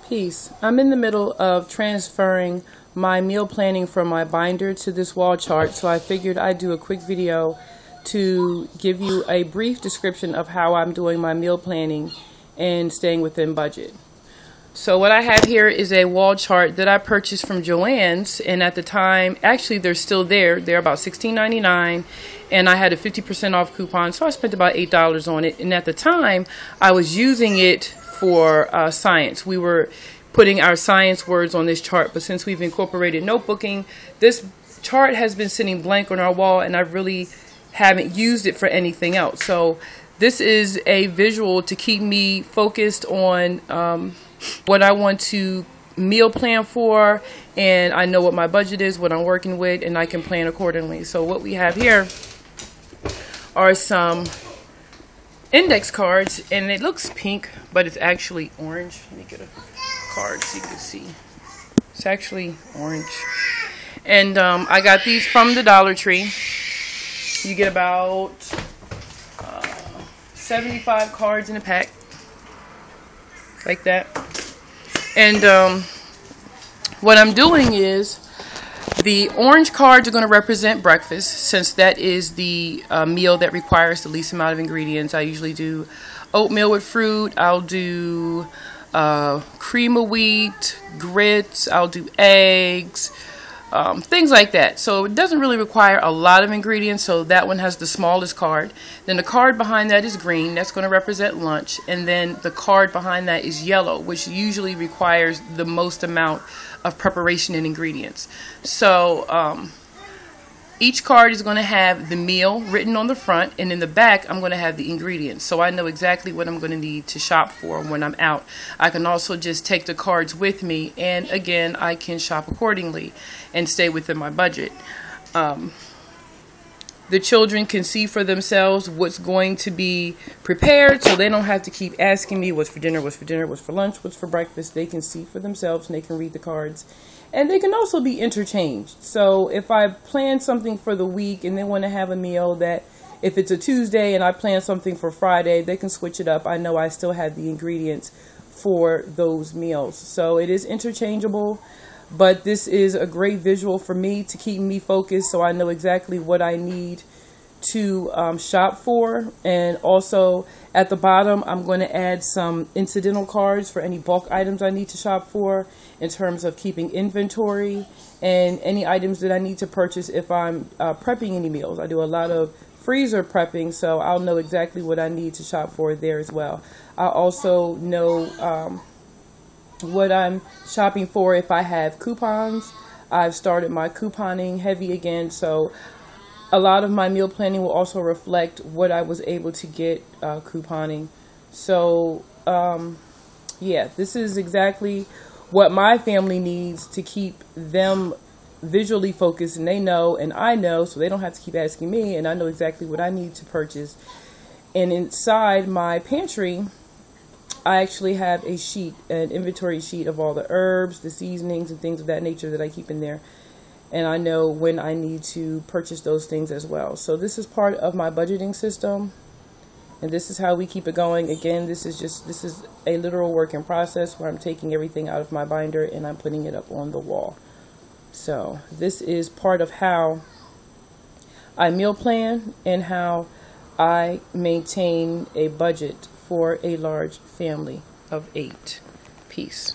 Peace. I'm in the middle of transferring my meal planning from my binder to this wall chart, so I figured I'd do a quick video to give you a brief description of how I'm doing my meal planning and staying within budget. So what I have here is a wall chart that I purchased from Joann's, and at the time, actually they're still there. They're about $16.99, and I had a 50% off coupon, so I spent about $8 on it. And at the time, I was using it for science. We were putting our science words on this chart, but since we've incorporated notebooking, this chart has been sitting blank on our wall, and I really haven't used it for anything else. So this is a visual to keep me focused on what I want to meal plan for, and I know what my budget is, what I'm working with, and I can plan accordingly. So what we have here are some index cards, and it looks pink, but it's actually orange. Let me get a card so you can see. It's actually orange. And I got these from the Dollar Tree. You get about 75 cards in a pack, like that. And what I'm doing is, the orange cards are going to represent breakfast, since that is the meal that requires the least amount of ingredients. I usually do oatmeal with fruit. I'll do cream of wheat, grits. I'll do eggs, things like that. So it doesn't really require a lot of ingredients, so that one has the smallest card. Then the card behind that is green. That's going to represent lunch. And then the card behind that is yellow, which usually requires the most amount of preparation and ingredients. So each card is going to have the meal written on the front, and in the back I'm going to have the ingredients, so I know exactly what I'm going to need to shop for when I'm out. I can also just take the cards with me, and again, I can shop accordingly and stay within my budget. The children can see for themselves what's going to be prepared, so they don't have to keep asking me what's for dinner, what's for dinner, what's for lunch, what's for breakfast. They can see for themselves, and they can read the cards. And they can also be interchanged. So if I plan something for the week and they want to have a meal that, if it's a Tuesday and I plan something for Friday, they can switch it up. I know I still have the ingredients for those meals. So it is interchangeable. But this is a great visual for me to keep me focused, so I know exactly what I need to shop for. And also at the bottom, I'm going to add some incidental cards for any bulk items I need to shop for, in terms of keeping inventory and any items that I need to purchase if I'm prepping any meals. I do a lot of freezer prepping, so I'll know exactly what I need to shop for there as well. I also know what I'm shopping for if I have coupons. I've started my couponing heavy again, so a lot of my meal planning will also reflect what I was able to get couponing. So yeah, this is exactly what my family needs to keep them visually focused, and they know and I know, so they don't have to keep asking me, and I know exactly what I need to purchase. And inside my pantry, I actually have a sheet, an inventory sheet of all the herbs, the seasonings, and things of that nature that I keep in there. And I know when I need to purchase those things as well. So this is part of my budgeting system. And this is how we keep it going. Again, this is a literal work in process where I'm taking everything out of my binder and I'm putting it up on the wall. So this is part of how I meal plan and how I maintain a budget for a large family of 8. Peace.